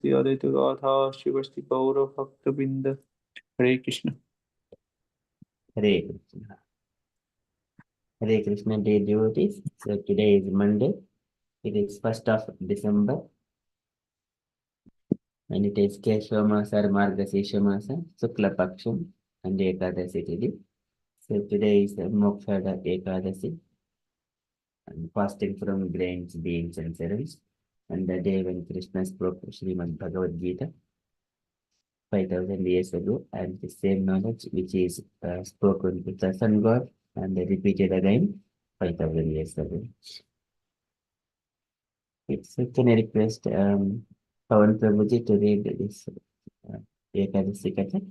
Advaita Gatha Shivasti Gaura Bhakta Binda. Hare Krishna. Hare Krishna. Hare Krishna, dear devotees. So today is Monday. It is 1st of December. And it is Keshwamasa Margasisha Masa, Sukla Paksham, and Ekadasi Tithi. So today is Mokshada Ekadasi. And fasting from grains, beans, and cereals. And the day when Krishna spoke Srimad Bhagavad Gita 5,000 years ago, and the same knowledge which is spoken to the sun god and repeated again 5,000 years ago. So can I request Pawan Prabhuji to read this Ekadasi Katha?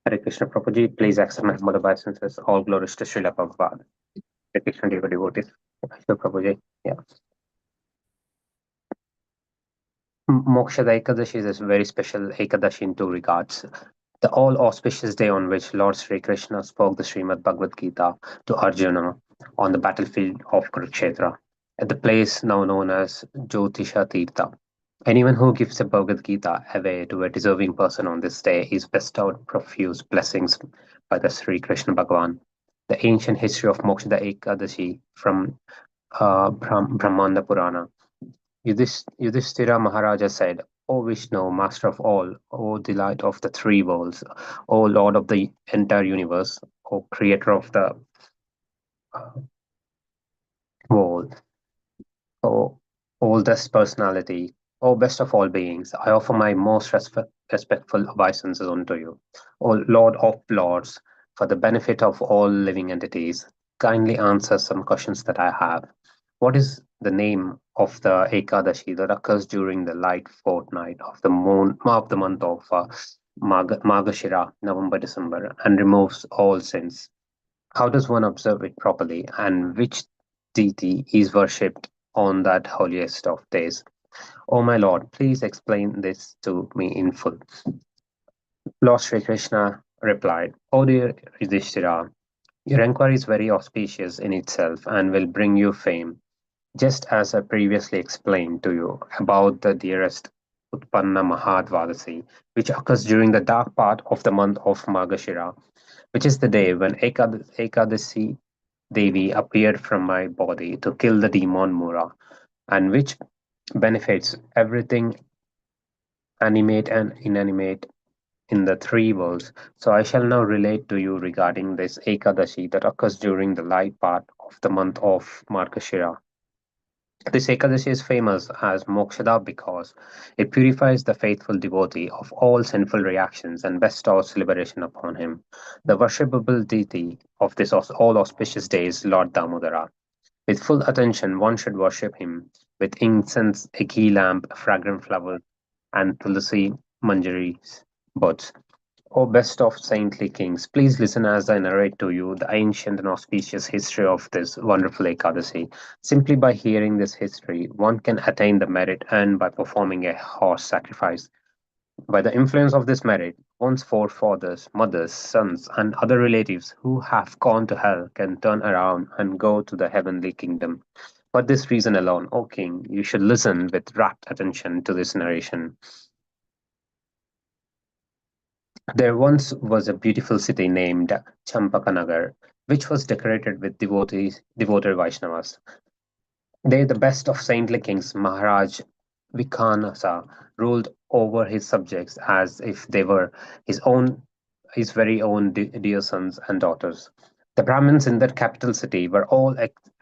Hare Krishna Prabhuji, please accept my humble obeisances. All glories to Srila Prabhupada. Hare Krishna devotees. Srila Prabhuji. Yeah. Mokshada Ekadashi is a very special Ekadashi in two regards. The all auspicious day on which Lord Sri Krishna spoke the Srimad Bhagavad Gita to Arjuna on the battlefield of Kurukshetra, at the place now known as Jyotisha Tirtha. Anyone who gives the Bhagavad Gita away to a deserving person on this day is bestowed profuse blessings by the Sri Krishna Bhagavan. The ancient history of Mokshada Ekadashi from Brahmanda Purana. Yudhishthira Maharaja said, O Vishnu, master of all, O delight of the three worlds, O Lord of the entire universe, O creator of the world, O oldest personality, O best of all beings, I offer my most respectful obeisances unto you. O Lord of lords, for the benefit of all living entities, kindly answer some questions that I have. What is the name of the Ekadashi that occurs during the light fortnight of the month of Margashira, November, December, and removes all sins? How does one observe it properly, and which deity is worshipped on that holiest of days? O my Lord, please explain this to me in full. Lord Sri Krishna replied, O dear Yudhishthira, your inquiry is very auspicious in itself and will bring you fame. Just as I previously explained to you about the dearest Utpanna Mahadvadasi, which occurs during the dark part of the month of Margashira, which is the day when Ekadasi Devi appeared from my body to kill the demon Mura, and which benefits everything animate and inanimate in the three worlds. So I shall now relate to you regarding this Ekadashi that occurs during the light part of the month of Margashira. This Ekadashi is famous as Mokshada because it purifies the faithful devotee of all sinful reactions and bestows liberation upon him. The worshipable deity of this all auspicious day is Lord Damodara. With full attention, one should worship him with incense, a ghee lamp, fragrant flowers, and tulsi manjaris buds. O best of saintly kings, please listen as I narrate to you the ancient and auspicious history of this wonderful Ekadasi. Simply by hearing this history, one can attain the merit earned by performing a horse sacrifice. By the influence of this merit, one's forefathers, mothers, sons, and other relatives who have gone to hell can turn around and go to the heavenly kingdom. For this reason alone, O king, you should listen with rapt attention to this narration. There once was a beautiful city named Champakanagar, which was decorated with devoted Vaishnavas. They, the best of saintly kings, Maharaj Vikanasa, ruled over his subjects as if they were his very own dear sons and daughters. The Brahmins in that capital city were all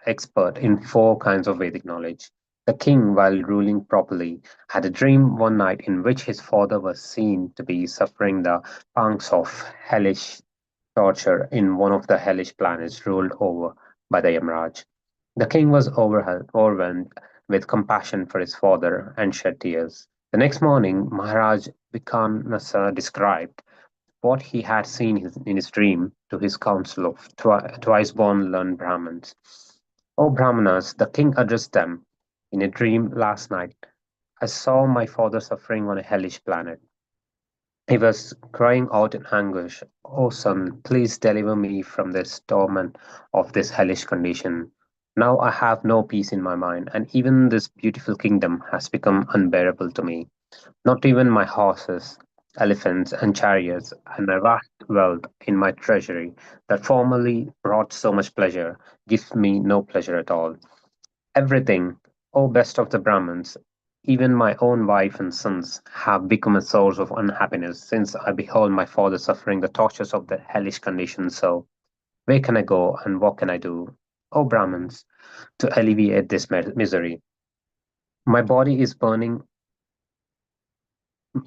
expert in four kinds of Vedic knowledge. The king, while ruling properly, had a dream one night in which his father was seen to be suffering the pangs of hellish torture in one of the hellish planets ruled over by the Yamraj. The king was overwhelmed with compassion for his father and shed tears. The next morning, Maharaj Vikanasa described what he had seen in his dream to his council of twice born learned Brahmins. O Brahmanas, the king addressed them in a dream last night. I saw my father suffering on a hellish planet. He was crying out in anguish, O son, please deliver me from this torment of this hellish condition. Now I have no peace in my mind, and even this beautiful kingdom has become unbearable to me. Not even my horses, elephants, and chariots, and my vast wealth in my treasury that formerly brought so much pleasure gives me no pleasure at all. Everything, O best of the Brahmins, even my own wife and sons, have become a source of unhappiness since I behold my father suffering the tortures of the hellish condition. So, where can I go and what can I do, O Brahmins, to alleviate this misery? My body is burning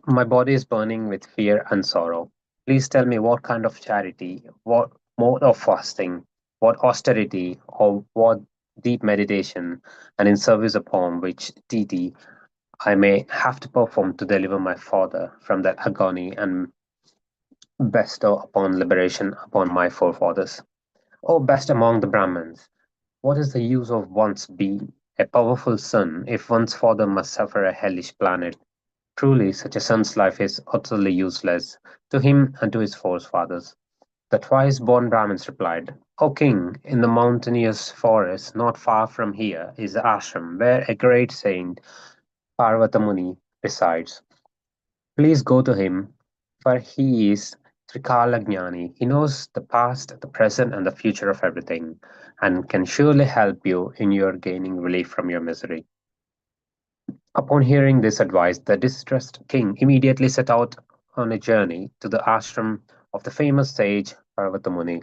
My body is burning with fear and sorrow. Please tell me what kind of charity, what mode of fasting, what austerity, or what deep meditation, and in service upon which deity I may have to perform to deliver my father from that agony and bestow upon liberation upon my forefathers. O best among the Brahmins, what is the use of one's being a powerful son if one's father must suffer a hellish planet? Truly, such a son's life is utterly useless to him and to his forefathers. The twice born Brahmins replied, O king, in the mountainous forest not far from here is the ashram where a great saint, Parvatamuni, resides. Please go to him, for he is Trikalagnani. He knows the past, the present, and the future of everything, and can surely help you in your gaining relief from your misery. Upon hearing this advice, the distressed king immediately set out on a journey to the ashram of the famous sage Parvatamuni.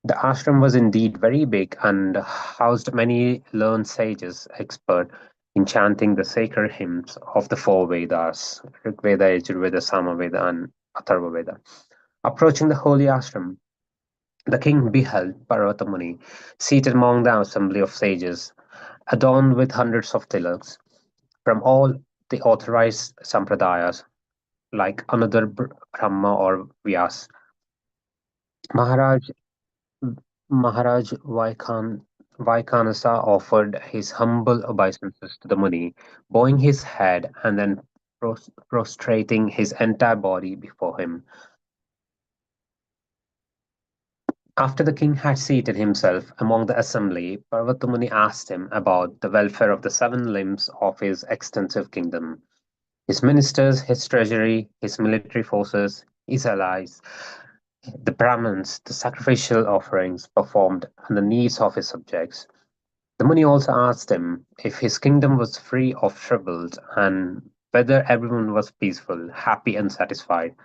The ashram was indeed very big and housed many learned sages expert in chanting the sacred hymns of the four Vedas, Rig Veda, Yajurveda, Samaveda, and Atharva Veda. Approaching the holy ashram, the king beheld Parvatamuni seated among the assembly of sages, adorned with hundreds of tilaks from all the authorized sampradayas, like another Brahma or Vyas. Maharaj Maharaj Vaikhanasa offered his humble obeisances to the Muni, bowing his head and then prostrating his entire body before him. After the king had seated himself among the assembly, Parvatamuni asked him about the welfare of the seven limbs of his extensive kingdom. His ministers, his treasury, his military forces, his allies, the Brahmins, the sacrificial offerings performed, and the needs of his subjects. The Muni also asked him if his kingdom was free of troubles and whether everyone was peaceful, happy, and satisfied.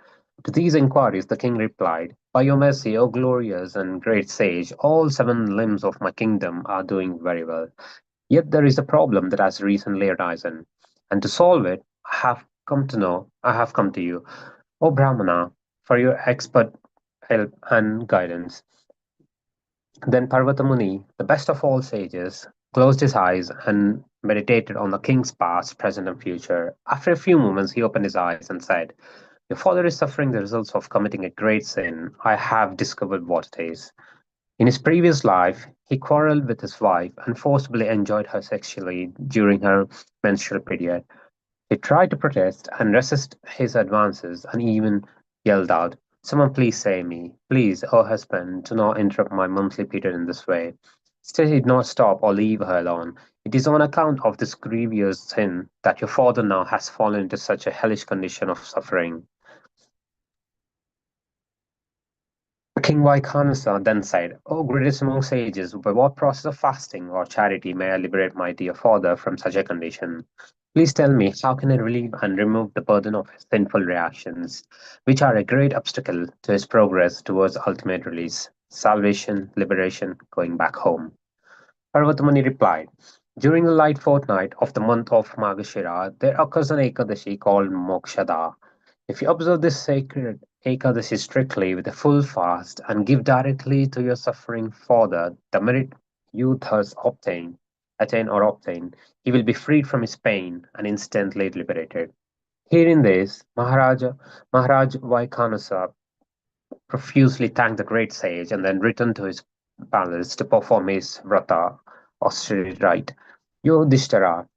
To these inquiries, the king replied, By your mercy, O glorious and great sage, all seven limbs of my kingdom are doing very well. Yet there is a problem that has recently arisen, and to solve it, I have come to you, O Brahmana, for your expert help and guidance. Then Parvatamuni, the best of all sages, closed his eyes and meditated on the king's past, present, and future. After a few moments, he opened his eyes and said, Your father is suffering the results of committing a great sin. I have discovered what it is. In his previous life, he quarreled with his wife and forcibly enjoyed her sexually during her menstrual period. He tried to protest and resist his advances and even yelled out, Someone please save me. Please, oh husband, do not interrupt my monthly period in this way. Still he did not stop or leave her alone. It is on account of this grievous sin that your father now has fallen into such a hellish condition of suffering. King Vaikhanasa then said, O greatest among sages, by what process of fasting or charity may I liberate my dear father from such a condition? Please tell me, how can I relieve and remove the burden of his sinful reactions, which are a great obstacle to his progress towards ultimate release, salvation, liberation, going back home? Parvatamani replied, During the light fortnight of the month of Magashira, there occurs an Ekadashi called Mokshada. If you observe this sacred Ekadashi strictly with a full fast and give directly to your suffering father the merit you thus attain, he will be freed from his pain and instantly liberated. Hearing this, Maharaj Vaikhanasa profusely thanked the great sage and then returned to his palace to perform his vrata, austerity rite. Yudhishthira,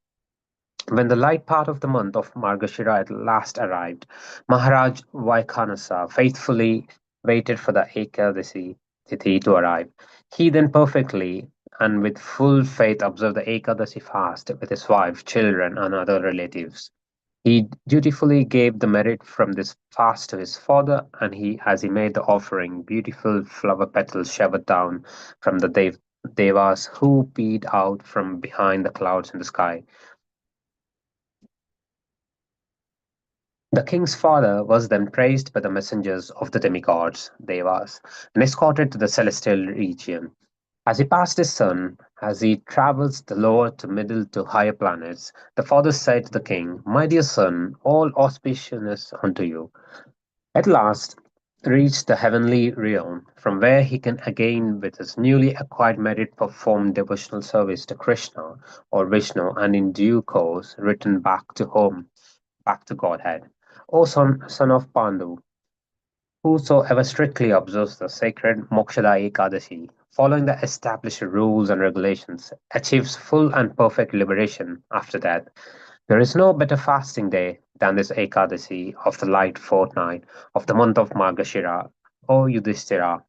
when the light part of the month of Margashira at last arrived, Maharaj Vaikhanasa faithfully waited for the Ekadasi Tithi to arrive. He then perfectly and with full faith observed the Ekadasi fast with his wife, children, and other relatives. He dutifully gave the merit from this fast to his father, and as he made the offering, beautiful flower petals showered down from the devas who peeped out from behind the clouds in the sky. The king's father was then praised by the messengers of the demigods, devas, and escorted to the celestial region. As he passed his son, as he travels the lower to middle to higher planets, the father said to the king, "My dear son, all auspiciousness unto you." At last reached the heavenly realm, from where he can again with his newly acquired merit perform devotional service to Krishna or Vishnu, and in due course return back to home, back to Godhead. O son of Pandu, whosoever strictly observes the sacred Mokshada Ekadasi, following the established rules and regulations, achieves full and perfect liberation after death. There is no better fasting day than this Ekadasi of the light fortnight of the month of Margashira, O Yudhishthira,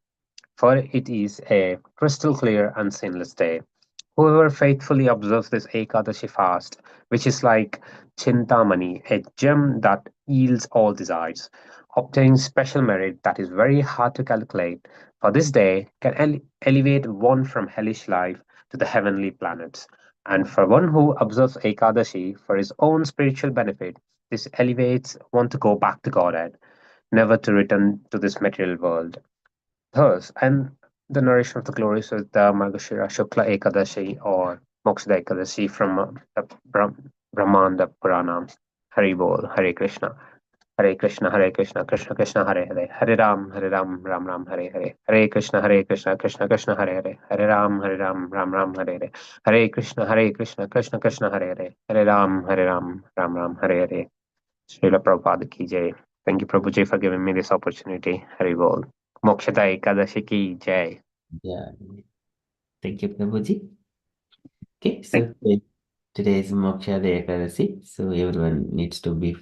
for it is a crystal clear and sinless day. Whoever faithfully observes this Ekadashi fast, which is like Chintamani, a gem that yields all desires, obtains special merit that is very hard to calculate, for this day can elevate one from hellish life to the heavenly planets. And for one who observes Ekadashi for his own spiritual benefit, this elevates one to go back to Godhead, never to return to this material world. Thus, and the narration of the glories of the Margashira Shukla Ekadashi or Moksha Ekadashi from the Brahmanda Purana. Hari Bol, Hare Krishna. Hare Krishna, Hare Krishna, Krishna Krishna, Hare Hare, Hare Ram, Ram Ram, Hare Hare, Hare Krishna, Krishna Krishna, Hare Hare, Hare Ram, Ram Ram, Hare Hare, Hare Krishna, Krishna Krishna, Hare Hare, Hare Ram, Ram Ram, Hare Hare. Srila Prabhupada ki jai. Thank you, Prabhuji, for giving me this opportunity. Hari Bol. Mokshada Ekadashi ki jai. Yeah. Thank you, Prabhuji. Okay, so today is Moksha Ekadasi, so everyone needs to be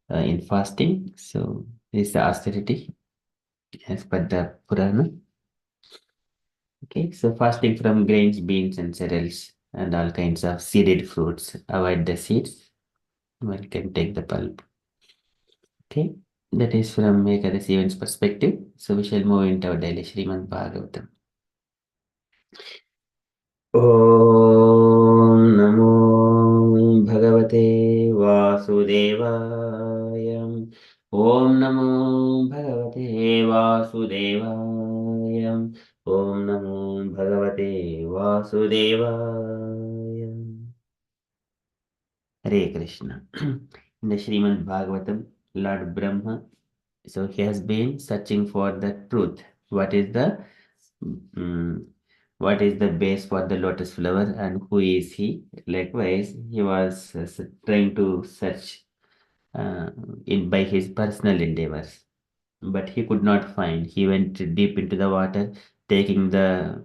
in fasting. So this is the austerity as per the Purana. Okay, so fasting from grains, beans, and cereals, and all kinds of seeded fruits. Avoid the seeds. One can take the pulp. Okay, that is from Ekadasi event's perspective. So we shall move into our daily Srimad Bhagavatam. ॐ नमो भगवते वासुदेवाय ॐ नमो भगवते वासुदेवाय ॐ नमो भगवते वासुदेवाय Hare Krishna. In the Srimad Bhagavatam, Lord Brahma, so he has been searching for the truth. What is the what is the base for the lotus flower and who is he? Likewise, he was trying to search in by his personal endeavors, but he could not find. He went deep into the water, taking the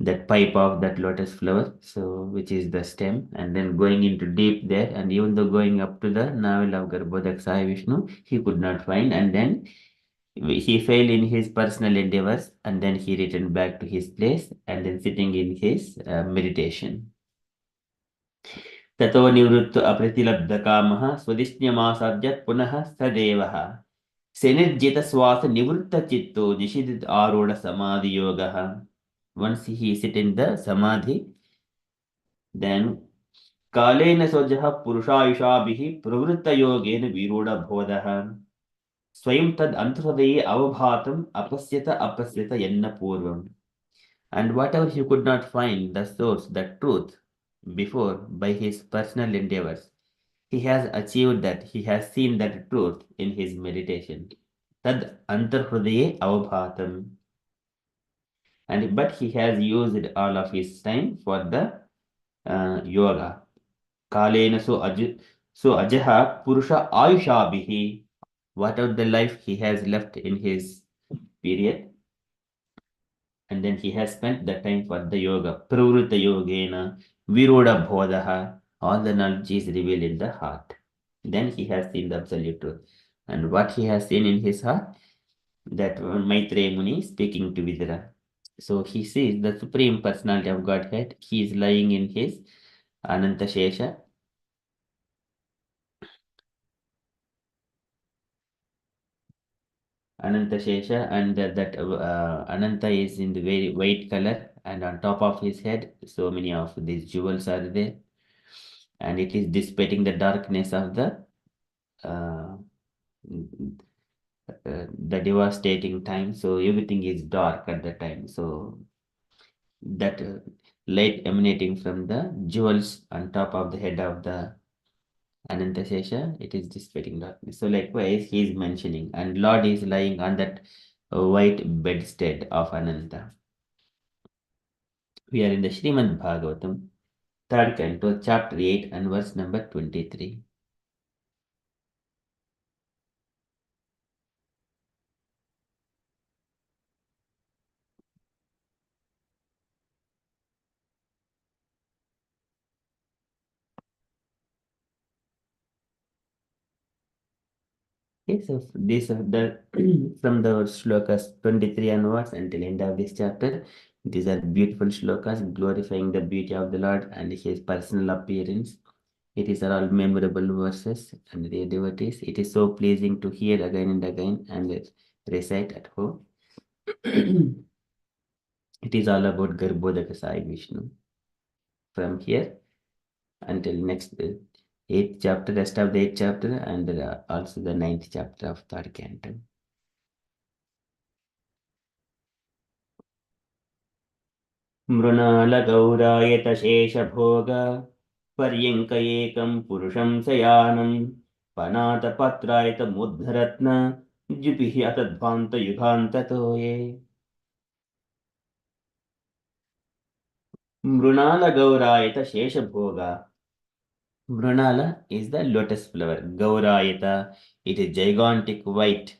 that pipe of that lotus flower, so which is the stem, and then going into deep there, and even though going up to the navel of Garbhodak Sai Vishnu, he could not find, and then he failed in his personal endeavors, and then he returned back to his place, and then sitting in his meditation. ततो निवृत्त अप्रतिलब्ध कामः स्वदिष्ण्यमासाद्य पुनः सदेवः सेनिर्जित श्वास निवृत्त चित्तो निषिद्ध आरूढ़ समाधि योगः. Once he sit in the samadhi, then कालेन स्वजः पुरुषायुषाभिः प्रवृत्तयोगेन विरूढबोधः स्वयं तद अंतर्हृदये अवभातम् अपश्यत अपश्यत यन्न पूर्वम्. And whatever he could not find, the source, the truth, before by his personal endeavors, he has achieved that, he has seen that truth in his meditation. Tad antarhrudaye avabhatam. And but he has used all of his time for the yoga. Kalena so ajaha purusha ayushabhihi. Whatever the life he has left in his period, and then he has spent the time for the yoga. Pravruta yogena viroda bodhaha. All the knowledge is revealed in the heart. Then he has seen the absolute truth. And what he has seen in his heart, that Maitreya Muni speaking to Vidura. So he sees the Supreme Personality of Godhead. He is lying in his Ananta Shesha. Ananta Shesha, and that Ananta is in the very white color, and on top of his head, so many of these jewels are there, and it is dissipating the darkness of uh, the devastating time. So everything is dark at the time. So that light emanating from the jewels on top of the head of the Ananta Shesha, it is dissipating darkness. So likewise, he is mentioning, and Lord is lying on that white bedstead of Ananta. We are in the Srimad Bhagavatam, third canto, chapter 8 and verse number 23. Okay, so this the from the shlokas 23 onwards until end of this chapter, these are beautiful shlokas glorifying the beauty of the Lord and his personal appearance. It is all memorable verses and their devotees. It is so pleasing to hear again and again and recite at home. It is all about Garbhodaka Sai Vishnu. From here until next 8th chapter, rest of the 8th chapter, and also the 9th chapter of third canto. मृणालगौरायतशेषभोग पर्यङ्क एकं पुरुषं शयानं पनातपत्रायतमुद्धरत्न जुभिः अतध्वान्तयुगान्ततो ये मृणालगौरायतशेषभोग. Mrunala is the lotus flower. Gaurayata, it is gigantic white.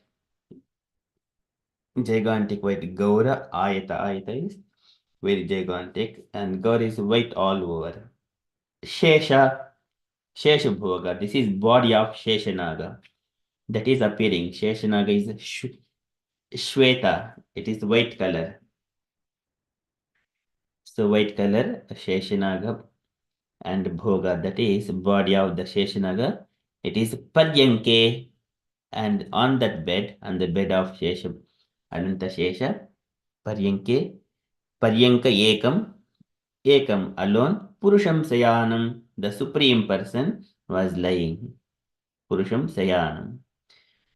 Gigantic white. Gaura Ayata. Ayata is very gigantic, and Gaur is white all over. Shesha, Sheshabhoga. This is body of Sheshanaga. That is appearing. Sheshanaga is Shweta. It is white color. So white color, Sheshanaga, and Bhoga. That is body of the Sheshanaga. It is Paryanke. And on that bed, on the bed of Shesha, Ananta Shesha, Paryanke, Paryanka Ekam alone, Purusham Sayanam, the Supreme Person was lying. Purusham Sayanam.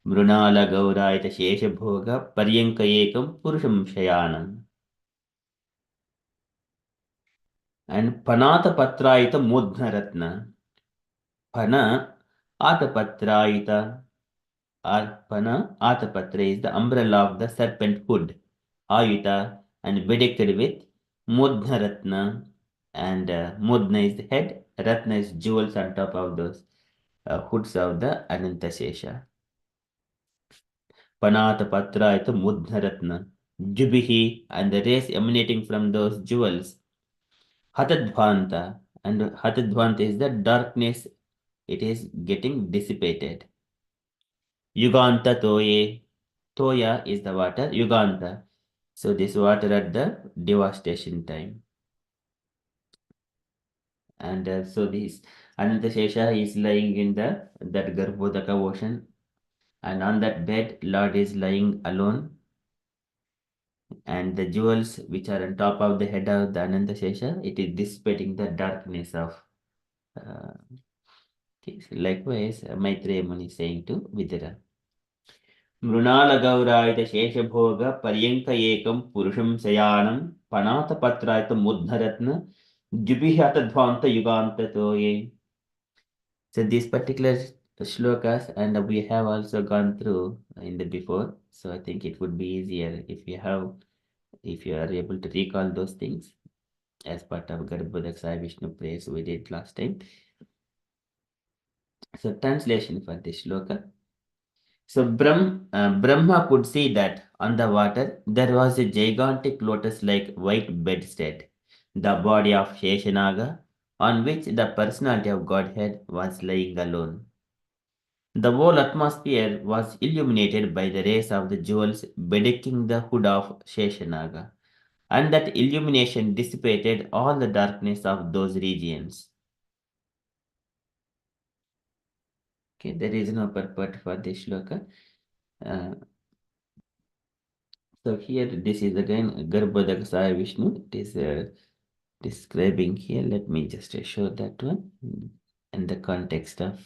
Mrunala Gauraita Shesha Bhoga, Paryanka Ekam, Purusham Sayanam. And Panata Patraita Mudharatna. Pana Atapatraita. Arpana, Atapatra is the umbrella of the serpent hood, Ayuta, and bedecked with Mudna, and Mudna is the head, Ratna is jewels on top of those hoods of the Ananta Shesha. Panatapatra is the Mudna, Jubihi, and the rays emanating from those jewels, Hatadvanta, and Hatadvanta is the darkness, it is getting dissipated. Yuganta Toye. Toya is the water, Yuganta. So this water at the devastation time. And so this Ananta Shesha is lying in that Garbhodaka ocean. And on that bed, Lord is lying alone. And the jewels which are on top of the head of the Ananta Shesha, it is dissipating the darkness of. Likewise, Maitreya Muni is saying to Vidura. मृणालगौरायत शेषभोग पर्यंक एकम पुरुषम शयानम पनातपत्रायत मुद्धरत्न जुबिहतध्वांत युगांत ये. So these particular shlokas, and we have also gone through in the before, so I think it would be easier if you are able to recall those things as part of Garbhodak Sai Vishnu prayers we did last time. So translation for this shloka. So Brahma could see that on the water there was a gigantic lotus-like white bedstead, the body of Sheshanaga, on which the personality of Godhead was lying alone. The whole atmosphere was illuminated by the rays of the jewels bedecking the hood of Sheshanaga. and that illumination dissipated all the darkness of those regions. Okay, there is no purport for this shloka. So here, this is again Garbhodakasaya Vishnu. It is describing here. Let me just show that one in the context of.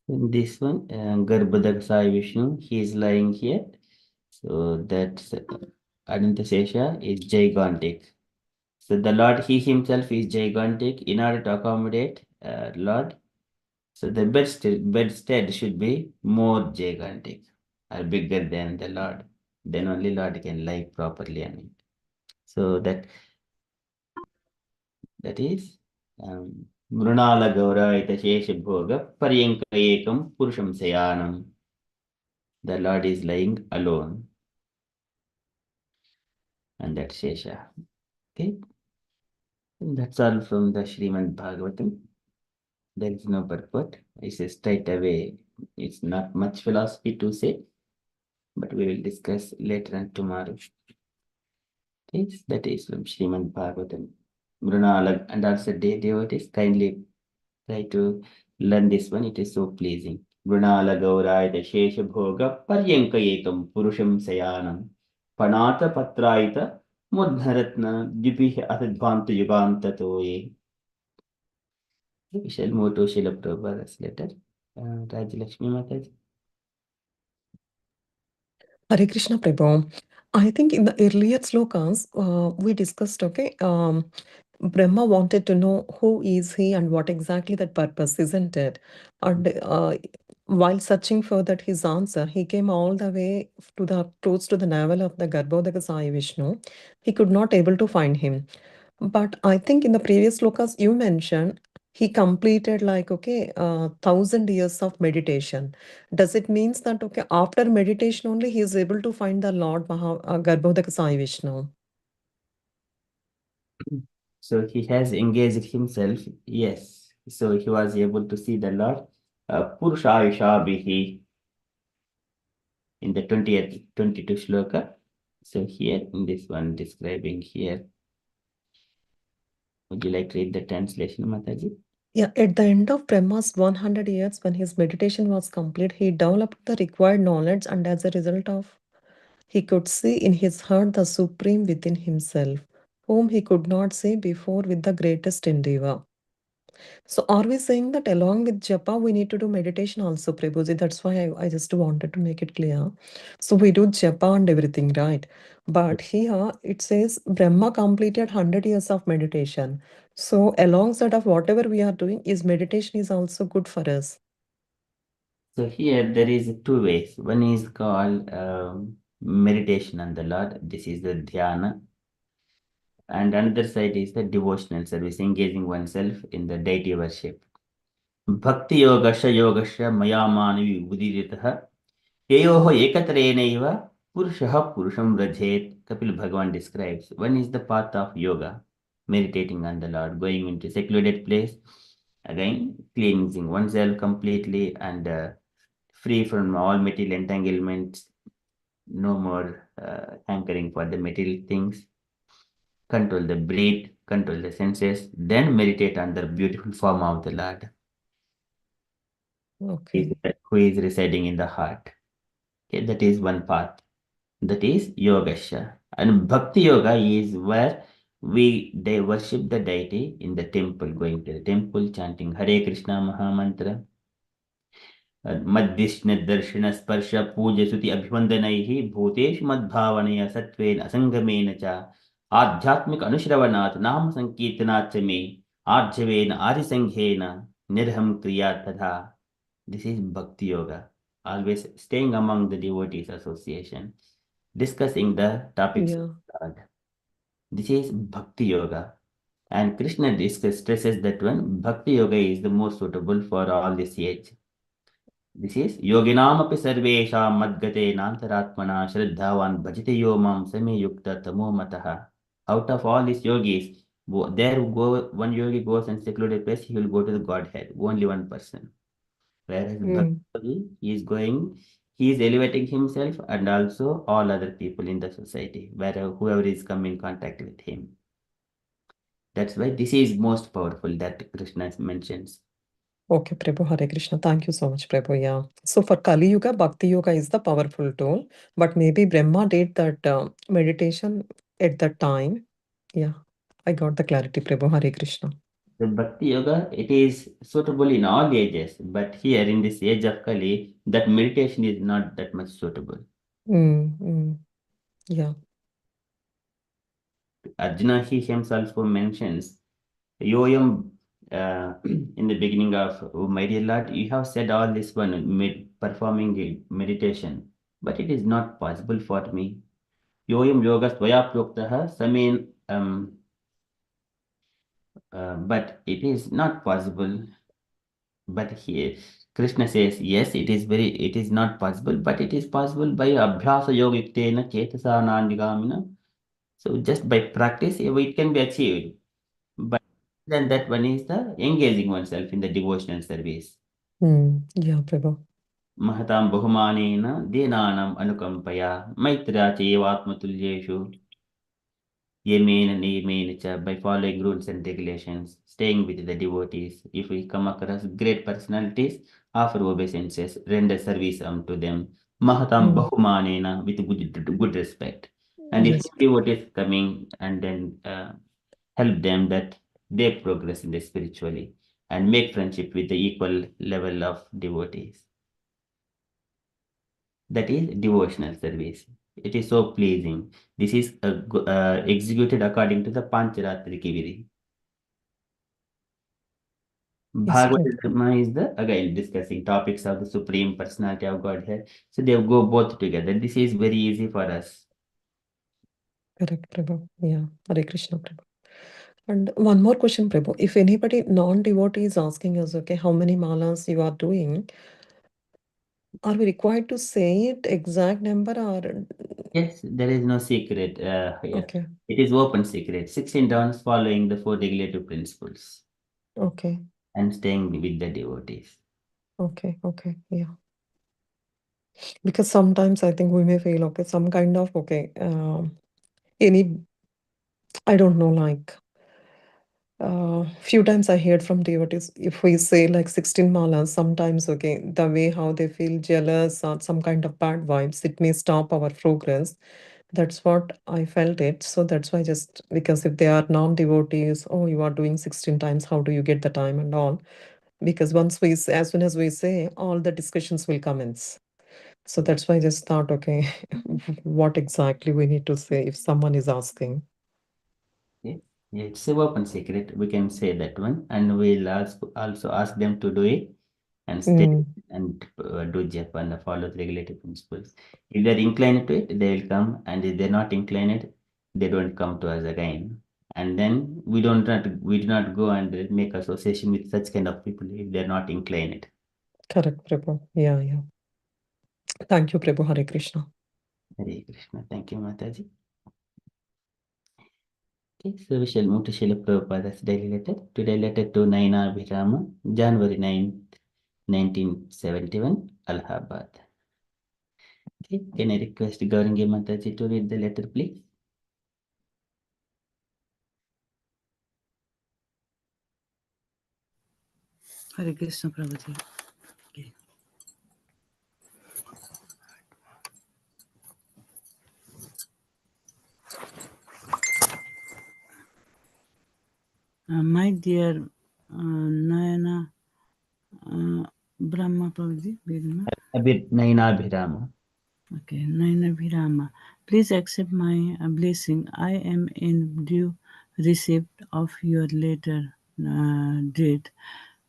In this one, Garbhodakasaya Vishnu, he is lying here. So that's Anantasesha is gigantic. So the Lord, he himself is gigantic in order to accommodate Lord. So the bedstead should be more gigantic or bigger than the Lord. Then only Lord can lie properly on it. So that is Mrunala Gauraita Shesha Bhoga Paryanka Ekam Purusham Sayanam. The Lord is lying alone. And that's Shesha. Okay. And that's all from the Srimad Bhagavatam. There is no purport. It's a straight away. It's not much philosophy to say, but we will discuss later on tomorrow. Okay, that is from Srimad Bhagavatam. Mrunala and also devotees kindly try to learn this one. It is so pleasing. Mrunala Gauraita Shesha Bhoga Paryanka Ekam Purusham Sayanam Panata Patraita Mudharatna Dipih Atadvanta Yuganta Toye. We shall move to Srila Prabhupada's letter. Rajalakshmi Mataji. Hare Krishna Prabhu. I think in the earlier slokas, we discussed, okay, Brahma wanted to know who is he and what exactly that purpose, isn't it? And while searching for that his answer, he came all the way to the close to the navel of the Garbhodaka Sai Vishnu. He could not able to find him. But I think in the previous slokas you mentioned he completed like 1,000 years of meditation. Does it means that okay after meditation only he is able to find the Lord Garbhodaka Sai Vishnu? So he has engaged himself, yes. So he was able to see the Lord Purushayushabhihi in the 20th, 22 shloka. So here in this one describing here. Would you like to read the translation, Mataji? Yeah, at the end of Brahma's 100 years, when his meditation was complete, he developed the required knowledge, and as a result of, he could see in his heart the Supreme within himself, whom he could not see before with the greatest endeavor. So, are we saying that along with japa, we need to do meditation also, Prabhuji? That's why I just wanted to make it clear. So, we do japa and everything, right? But here it says Brahma completed 100 years of meditation. So, alongside of whatever we are doing, is meditation is also good for us. So here there is two ways. One is called meditation on the Lord. This is the dhyana. And another side is the devotional service, engaging oneself in the deity worship. Bhakti yogasya maya manavi udiritah Yeyoho ekatrenaiva purushah purusham rajhet. Kapil Bhagavan describes. One is the path of yoga, meditating on the Lord, going into secluded place, again cleansing oneself completely and free from all material entanglements, no more hankering for the material things, control the breath, control the senses, then meditate on the beautiful form of the Lord, Okay. who is residing in the heart. Okay, that is one path. That is Yogasha. And Bhakti Yoga is where they worship the deity in the temple, going to the temple, chanting Hare Krishna Mahamantra. मद्विष्ण दर्शन स्पर्श पूज्य सुति अभिवंदनैः भूतेषु मद्भावनया सत्त्वेन असंगमेन च आध्यात्मिक अनुश्रवणात् नाम संकीर्तनात् च मे Arjavena Arisanghena Nirham Kriya Tadha. This is Bhakti Yoga. Always staying among the devotees association, discussing the topics Yeah. of God. This is Bhakti Yoga. And Krishna stresses that one Bhakti Yoga is the most suitable for all this age. This is Yoginamapi Sarvesha Madgate Nantaratmana Shraddhavan Bhajite Yomam Same Yukta Tamo Mataha. Out of all these yogis, there go one yogi goes and secluded place, he will go to the Godhead, only one person. Whereas Bhakti yogi, he is elevating himself and also all other people in the society, whoever is come in contact with him. That's why this is most powerful that Krishna mentions. Okay, Prabhu, Hare Krishna. Thank you so much, Prabhu. Yeah. So for Kali Yuga, Bhakti Yoga is the powerful tool, but maybe Brahma did that meditation at that time. Yeah, I got the clarity, Prabhu. Hare Krishna. The Bhakti Yoga, it is suitable in all ages, but here in this age of Kali, that meditation is not that much suitable. Yeah. Arjuna, he himself mentions, Yoyam, in the beginning of, oh, my dear Lord, you have said all this one, performing meditation, but it is not possible for me. Yoyam yoga svaya proktaha samen, but it is not possible. But here, Krishna says, yes, it is not possible, but it is possible by abhyasa yogiktena chetasa nandigamina. So just by practice, it can be achieved. But then that one is the engaging oneself in the devotional service. Yeah, Prabhu. Mahatam bahumanena denanam anukampaya maitra chevatmatulyeshu Yemen, by following rules and regulations, staying with the devotees. If we come across great personalities, offer obeisances, render service unto them. Mahatam bahumanena, with good respect. And if Yes. devotees coming and then help them that they progress in the spiritually and make friendship with the equal level of devotees. That is devotional service. It is so pleasing. This is executed according to the Pancharatri Kiviri. Yes, Prabhu. Bhagavatam is the again discussing topics of the Supreme Personality of Godhead. So they go both together. This is very easy for us. Correct, Prabhu. Yeah, Hare Krishna, Prabhu. And one more question, Prabhu. If anybody non-devotee is asking us, okay, how many malas you are doing, are we required to say it exact number or? Yes, there is no secret here. Okay, It is open secret. 16 rounds following the 4 regulative principles okay, and staying with the devotees. okay, yeah. Because sometimes I think we may feel, okay, some kind of, okay, any, I don't know, like, few times I heard from devotees, if we say like 16 malas, sometimes, okay, the way how they feel jealous or some kind of bad vibes, it may stop our progress. That's what I felt it. So that's why just because if they are non-devotees, oh, you are doing 16 times, how do you get the time and all? Because once we, as soon as we say, all the discussions will commence. So that's why I just thought, okay, what exactly we need to say if someone is asking. Yeah, it's a open secret. We can say that one, and we'll also ask them to do it and stay and do japa and follow the regulative principles. If they're inclined to it, they will come, and if they're not inclined, they don't come to us again. And then we do not go and make association with such kind of people if they're not inclined. Correct, Prabhu. Yeah. Thank you, Prabhu. Hare Krishna. Hare Krishna. Thank you, Mataji. Okay, so we shall move to Srila Prabhupada's daily letter. Today letter to Naina Abhirama, January 9th, 1971, Allahabad. Okay, can I request Gaurangi Mataji to read the letter, please? Hare Krishna Prabhuji. Okay. My dear Nayana Brahma Prabhuji, Naina Abhirama. Okay, Nayana Virama. Please accept my blessing. I am in due receipt of your letter. date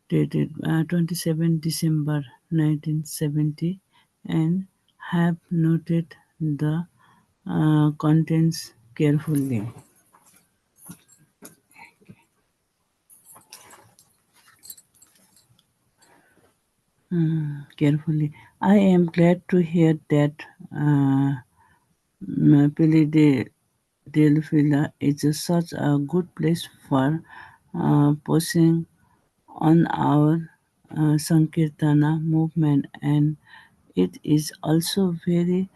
dated 27 December 1970 and have noted the contents carefully. Carefully. I am glad to hear that Philadelphia is such a good place for posing on our Sankirtana movement, and it is also very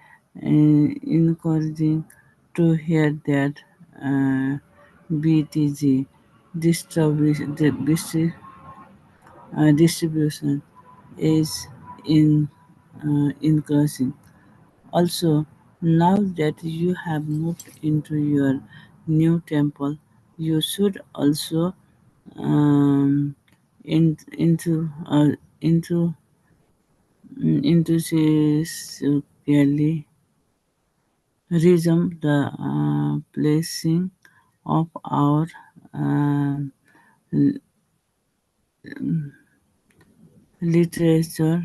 encouraging to hear that uh, BTG distribution is increasing. Also, now that you have moved into your new temple, you should also um, into enthusiastically resume the placing of our um, literature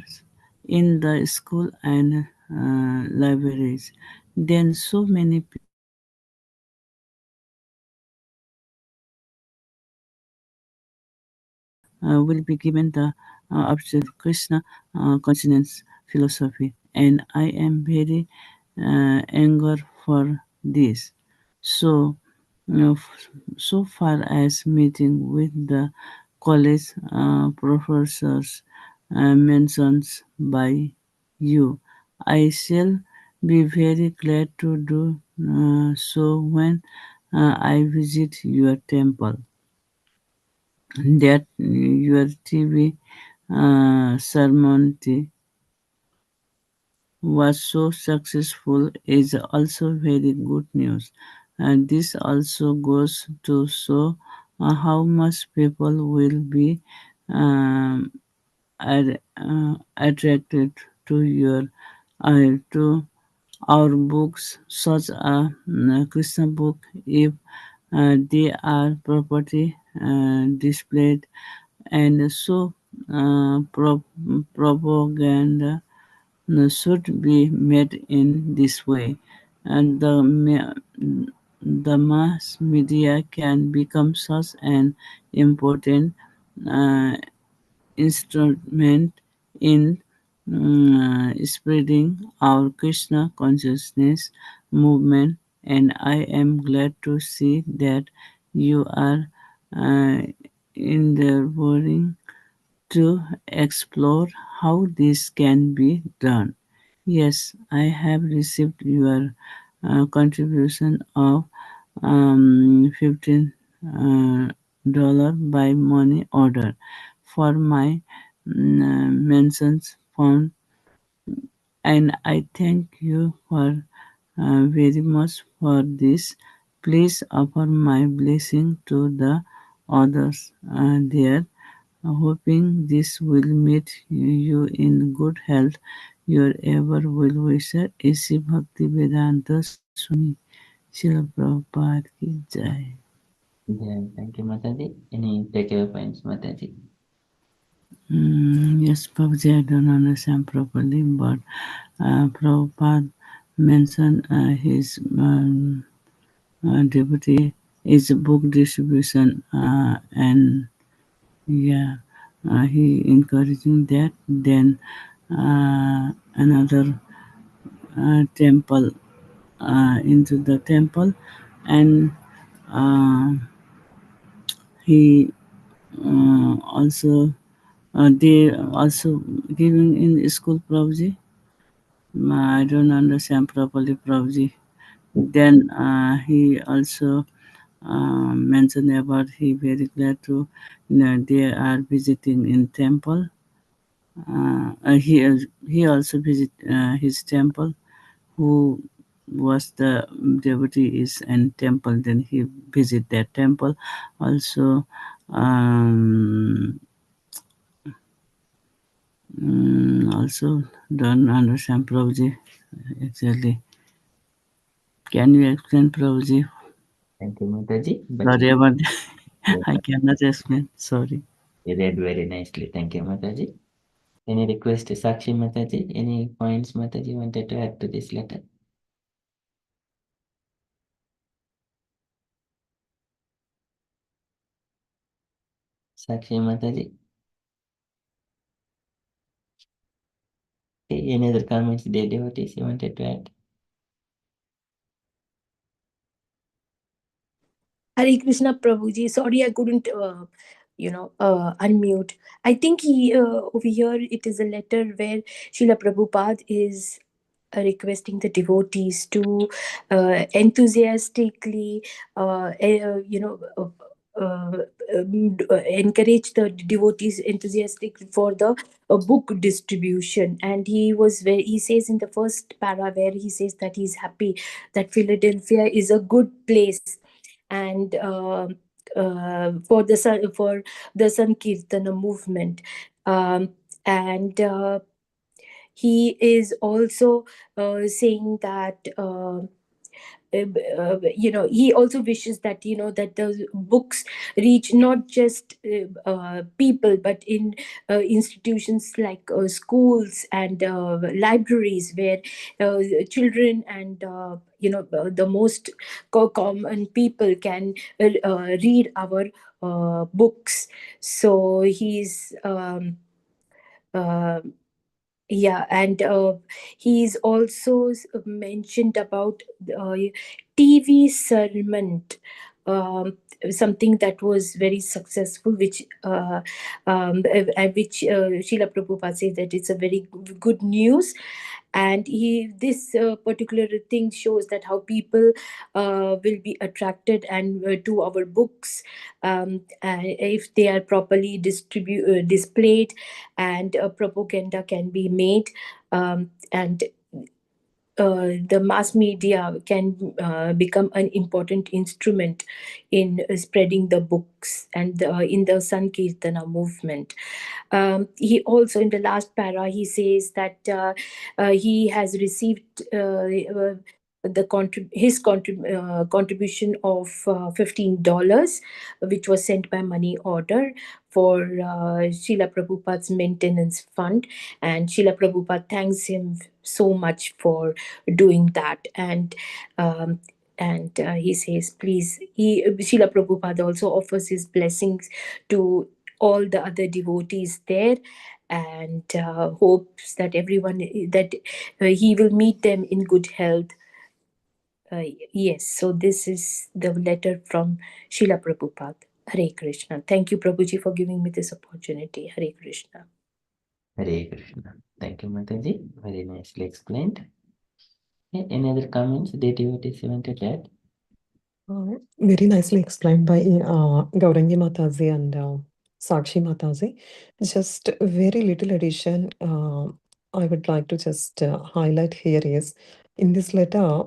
in the school and libraries. Then so many people will be given the object of Krishna consciousness philosophy, and I am very eager for this. So, so far as meeting with the college professors mentioned by you, I shall be very glad to do so when I visit your temple. That your TV sermon was so successful is also very good news. And this also goes to show how much people will be um, attracted to your to our books, such a Krishna book, if they are properly displayed, and so propaganda should be made in this way, and the mass media can become such an important uh, instrument in spreading our Krishna consciousness movement, and I am glad to see that you are uh, endeavoring to explore how this can be done. Yes, I have received your contribution of 15 dollar by money order for my mentions fund, and I thank you for very much for this. Please offer my blessing to the others there, hoping this will meet you in good health. Your ever well wisher, A.C. Bhakti Vedanta Swami Srila Prabhupada ki Jai. Yeah, thank you, Mataji. Any takeaway points, Mataji? Yes, Babaji, I don't understand properly, but Prabhupada mentioned his devotee is book distribution, and yeah, he encouraging that. Then another temple into the temple, and uh, he also they also giving in school Prabhuji. I don't understand properly Prabhuji. Then he also mentioned about he very glad to they are visiting in temple. He also visit his temple. Who was the devotee is in temple. Then he visit that temple. Also, um, also don't understand Prabhuji exactly. Can you explain Prabhuji? Thank you, Mataji. But Sorry about that. I cannot explain. Sorry. You read very nicely. Thank you, Mataji. Any request, Sakshi Mataji? Any points Mataji wanted to add to this letter? Sakshi Mataji? Okay, any other comments, dear devotees, you wanted to add? Hare Krishna Prabhuji. Sorry, I couldn't, unmute. I think over here it is a letter where Srila Prabhupada is requesting the devotees to enthusiastically, encourage the devotees enthusiastic for the book distribution. And he says in the first para where he says that he's happy that Philadelphia is a good place, and for the Sankirtana movement, and he is also saying that he also wishes that that the books reach not just people, but in institutions like schools and libraries, where children and the most common people can read our books. So he's yeah, and he's also mentioned about TV sermon, something that was very successful, which Srila Prabhupada says that it's a very good news. And this particular thing shows that how people will be attracted and to our books, if they are properly displayed, and propaganda can be made, and the mass media can become an important instrument in spreading the books and in the Sankirtana movement. He also, in the last para, he says that he has received his contribution of $15, which was sent by money order for Srila Prabhupada's maintenance fund. And Srila Prabhupada thanks him so much for doing that. And he says, please, Srila Prabhupada also offers his blessings to all the other devotees there, and hopes that everyone, that he will meet them in good health. Yes, so this is the letter from Srila Prabhupada. Hare Krishna. Thank you, Prabhuji, for giving me this opportunity. Hare Krishna. Hare Krishna. Thank you, Mataji. Very nicely explained. Okay, any other comments, dear devotees, you wanted to add? Very nicely explained by Gaurangi Mataji and Sakshi Mataji. Just very little addition I would like to just highlight here is, in this letter,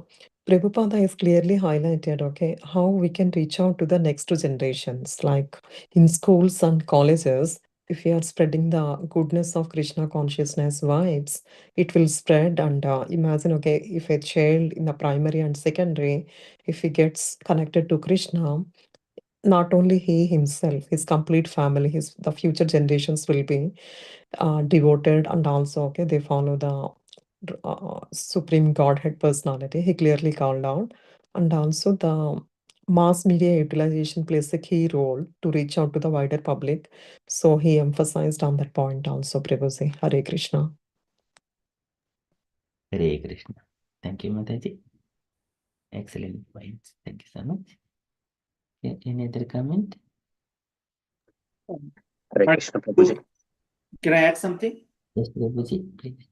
Prabhupada is clearly highlighted, okay, how we can reach out to the next generations, like in schools and colleges. If we are spreading the goodness of Krishna consciousness vibes, it will spread. And imagine, okay, if a child in the primary and secondary, if he gets connected to Krishna, not only he himself, his complete family, the future generations will be devoted, and also, okay, they follow the supreme Godhead personality. He clearly called out, and also the mass media utilization plays a key role to reach out to the wider public. So he emphasized on that point also, Prabhuji. Hare Krishna. Hare Krishna. Thank you, Mataji. Excellent points. Thank you so much. Okay, any other comment? Hare Krishna Prabhuji. Can I add something? Yes, Prabhuji, please.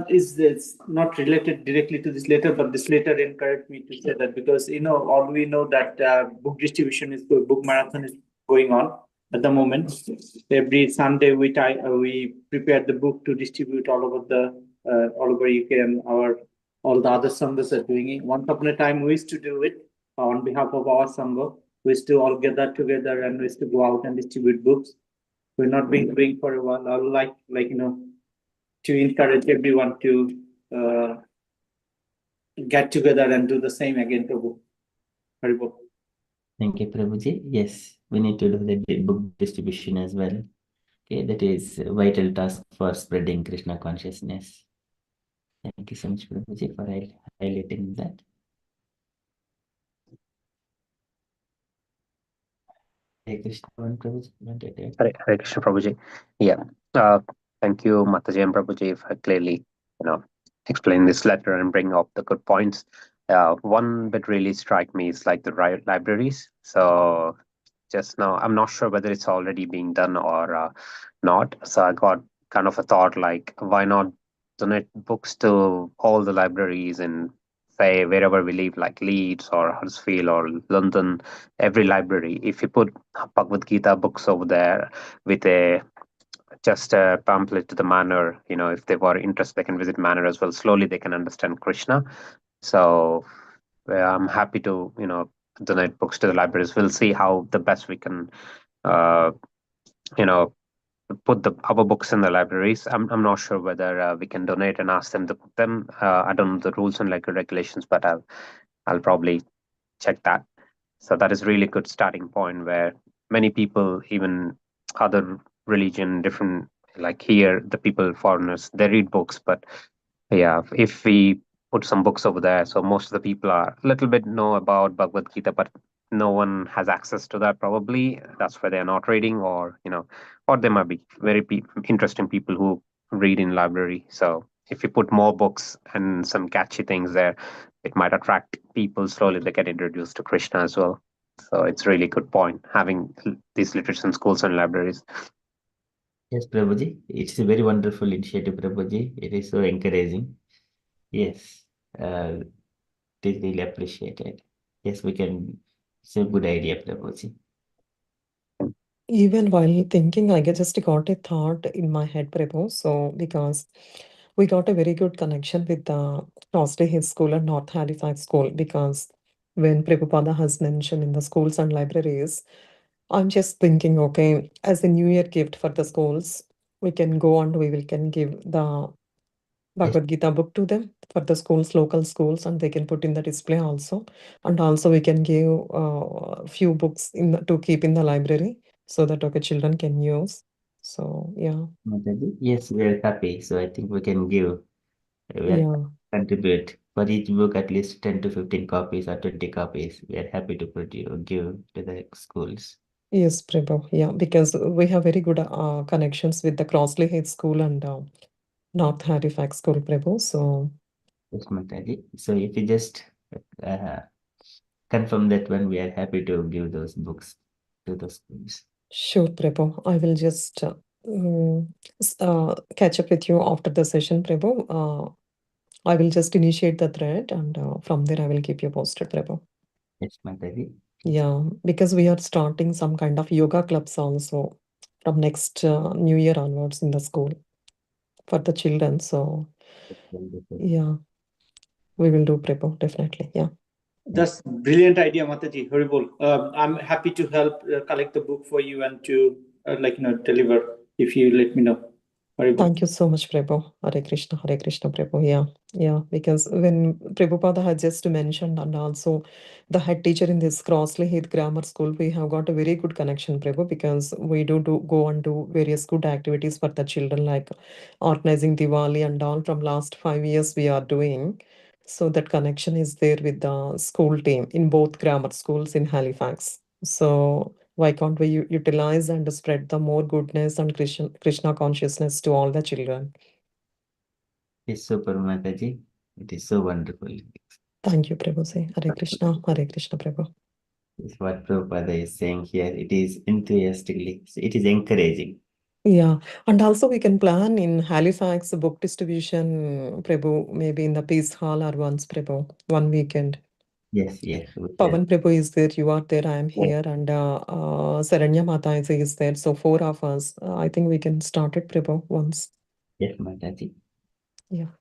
Is this not related directly to this letter, but this letter encouraged me to say that, because all we know that book distribution book marathon is going on at the moment. Every Sunday we prepare the book to distribute all over UK, and all the other sanghas are doing it. Once upon a time we used to do it on behalf of our sangha. We used to all gather together and we used to go out and distribute books. We're not been doing for a while. I would like to encourage everyone to get together and do the same again, Prabhu. Haribol. Thank you, Prabhuji. Yes, we need to do the book distribution as well. Okay, that is a vital task for spreading Krishna consciousness. Thank you so much, Prabhuji, for highlighting that. Hare Krishna, Prabhuji. Hare Krishna Prabhuji. Yeah. Thank you, Mataji and Prabhuji, for clearly, explain this letter and bring up the good points. One bit really strike me is like the libraries. So just now, I'm not sure whether it's already being done or not. So I got kind of a thought like, why not donate books to all the libraries in, say, wherever we live, like Leeds or Huddersfield or London, every library. If you put Bhagavad Gita books over there with just a pamphlet to the manor, if they were interested, they can visit manor as well. Slowly, they can understand Krishna. So I'm happy to, donate books to the libraries. We'll see how the best we can, uh, you know, put our books in the libraries. I'm not sure whether we can donate and ask them to put them. I don't know the rules and like regulations, but I'll probably check that. So that is really good starting point where many people, even other religion, different like here, the people foreigners, they read books, but yeah, if we put some books over there, so most of the people are a little bit know about Bhagavad Gita, but no one has access to that probably. That's why they're not reading, or or they might be very interesting people who read in library. So if you put more books and some catchy things there, it might attract people. Slowly they get introduced to Krishna as well. So it's really good point having these literature schools and libraries. Yes, Prabhuji. It's a very wonderful initiative, Prabhuji. It is so encouraging. Yes, it is really appreciated. Yes, we can. It's a good idea, Prabhuji. Even while thinking, I just got a thought in my head, Prabhu. So, because we got a very good connection with the Crossley High School and North Halifax School, because when Prabhupada has mentioned in the schools and libraries, I'm just thinking, okay, as a New Year gift for the schools, we can go and we will can give the Yes, Bhagavad Gita book to them for the schools, local schools, and they can put in the display also. And also we can give a few books to keep in the library so that okay, children can use. So yeah, Mataji. Yes, we are happy. So I think we can give, we are yeah. contribute for each book at least 10 to 15 copies or 20 copies. We are happy to give to the schools. Yes, Prabhu. Yeah, because we have very good connections with the Crossley High School and North Halifax School, Prabhu. So Yes, Mataji. So if you just uh, confirm that one, we are happy to give those books to the schools. sure, Prabhu. I will just catch up with you after the session, Prabhu. I will just initiate the thread and from there I will keep you posted, Prabhu. Yes, Mataji. Yeah, because we are starting some kind of yoga clubs also from next New Year onwards in the school for the children. So Wonderful. yeah, we will do, Prabhu, definitely. Yeah. That's brilliant idea, Mataji. Horrible. I'm happy to help collect the book for you and to deliver if you let me know. Horrible. Thank you so much, Prabhu. Hare Krishna, Prabhu. Yeah, yeah. Because when Prabhupada had just mentioned, and also the head teacher in this Crossley Heath Grammar School, we have got a very good connection, Prabhu, because we do go and do various good activities for the children, like organizing Diwali and all. From last 5 years, we are doing. So that connection is there with the school team in both grammar schools in Halifax. So why can't we utilize and spread the more goodness and Krishna consciousness to all the children? It's super, Mataji. It is so wonderful. Thank you, Prabhu. Say Hare Krishna, Prabhu. It's what Prabhupada is saying here. It is enthusiastically, it is encouraging. Yeah, and also we can plan in Halifax book distribution, Prabhu, maybe in the Peace Hall or once, Prabhu, one weekend. Yes, yes. Pavan Prabhu is there, you are there, I am Yeah. here, and Saranya Mata is there. So four of us. I think we can start it, Prabhu, once. Yes, Mataji. Yeah.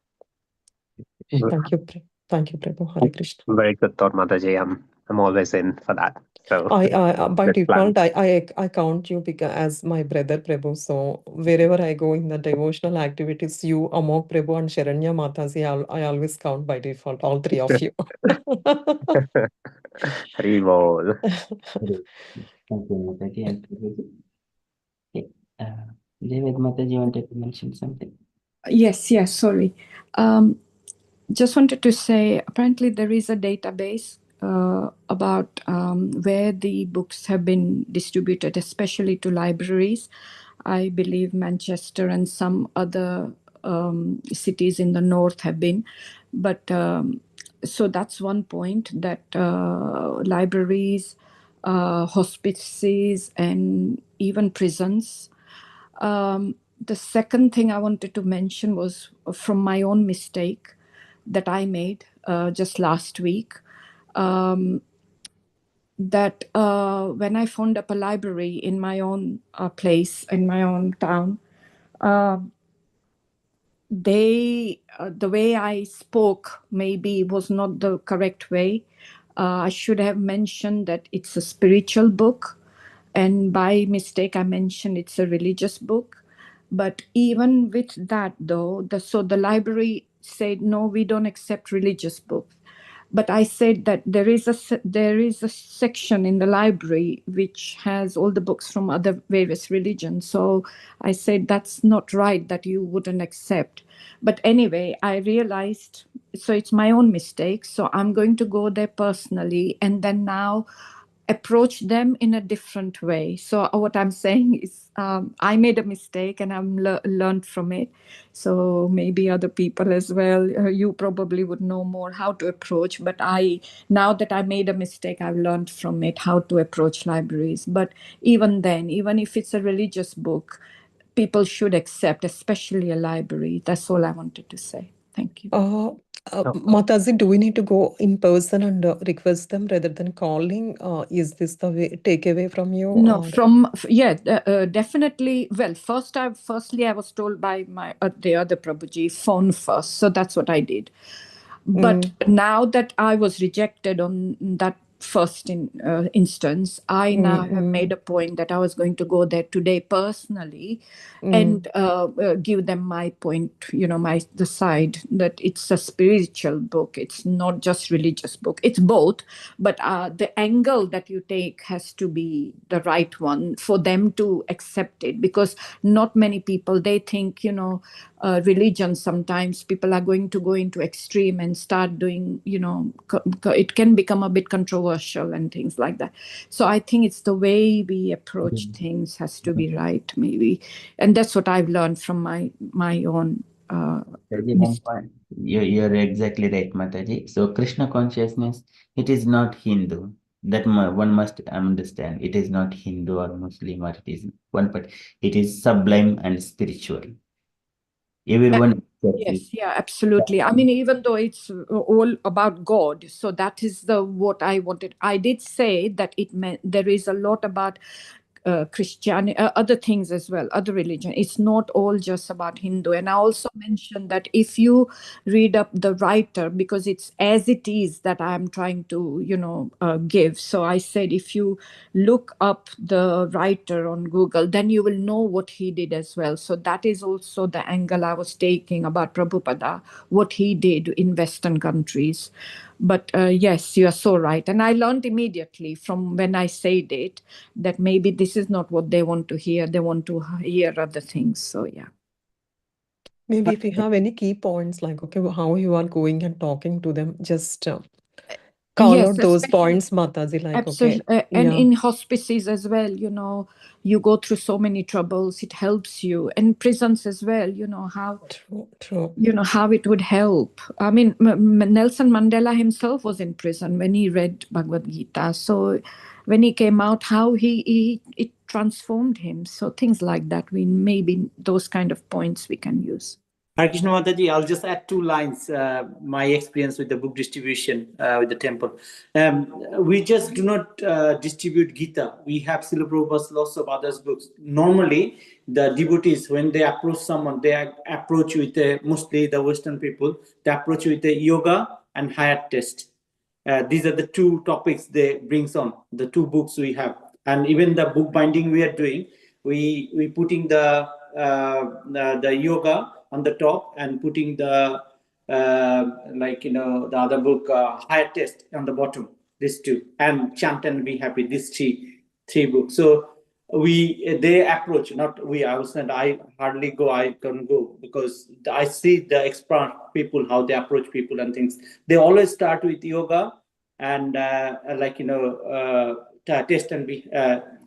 Thank you, thank you, Prabhu. Hare Krishna. Very good thought, Mataji. I'm always in for that. So I by let's plan. default I count you because as my brother Prabhu. So wherever I go in the devotional activities, you Amok Prabhu and Sharanya Mataji, I always count by default all three of you. Haribol. Thank you, Mataji and Prabhuji. Okay. David Mataji wanted to mention something. Yes, sorry. Just wanted to say, apparently there is a database about where the books have been distributed, especially to libraries. I believe Manchester and some other cities in the north have been. But so that's one point, that libraries, hospices, and even prisons. The second thing I wanted to mention was from my own mistake that I made just last week. That when I phoned up a library in my own place, in my own town, the way I spoke maybe was not the correct way. I should have mentioned that it's a spiritual book, and by mistake I mentioned it's a religious book. But even with that, though, the library said, no, we don't accept religious books. But I said that there is a section in the library which has all the books from other various religions. So I said that's not right, that you wouldn't accept. But anyway, I realized, so it's my own mistake. So I'm going to go there personally and then now approach them in a different way. So what I'm saying is I made a mistake and I've learned from it. So maybe other people as well, you probably would know more how to approach. But now that I made a mistake, I've learned from it how to approach libraries. But even then, even if it's a religious book, people should accept, especially a library. That's all I wanted to say. Thank you. Mataji, do we need to go in person and request them rather than calling? Is this the way, takeaway from you? No, definitely. Well, firstly, I was told by my the other Prabhuji, phone first. So that's what I did. But now that I was rejected on that first instance, I now have made a point that I was going to go there today personally and give them my point, the side that it's a spiritual book. It's not just religious book. It's both, but the angle that you take has to be the right one for them to accept it, because not many people, they think, religion, sometimes people are going to go into extreme and start doing, it can become a bit controversial and things like that. So I think it's the way we approach things has to be right, maybe. And that's what I've learned from my own You're exactly right, Mataji. So Krishna consciousness, it is not Hindu. That one must understand. It is not Hindu or Muslim, or it is one, but it is sublime and spiritual. Everyone Yes, absolutely. I mean, even though it's all about God, so that is what I wanted. I did say that it meant there is a lot about Christianity, other things as well, other religion. It's not all just about Hindu. And I also mentioned that if you read up the writer, because it's as it is that I'm trying to, give. So I said, if you look up the writer on Google, then you will know what he did as well. So that is also the angle I was taking about Prabhupada, what he did in Western countries. But yes, you are so right. And I learned immediately from when I said it that maybe this is not what they want to hear. They want to hear other things. So, yeah. Maybe if you have any key points, like, okay, how you are going and talking to them, just call out those points, Mataji, like, absolutely. okay. And in hospices as well, you go through so many troubles. It helps you. And prisons as well, how... True. How it would help. I mean, Nelson Mandela himself was in prison when he read Bhagavad Gita. So when he came out, how it transformed him. So things like that, maybe those kind of points we can use. Hare Krishna Mataji, I'll just add 2 lines, my experience with the book distribution with the temple. We just do not distribute Gita. We have Srila Prabhupada's lots of other books. Normally, the devotees, when they approach someone, they approach with mostly the Western people, they approach with a yoga and higher test. These are the 2 topics they brings on, the 2 books we have. And even the book binding we are doing, we putting the yoga on the top and putting the the other book higher test on the bottom. these two, and Chant and Be Happy, these three books. So they approach, not we. I was not. I hardly go. I can go because I see the expert people, how they approach people and things. They always start with yoga and test and be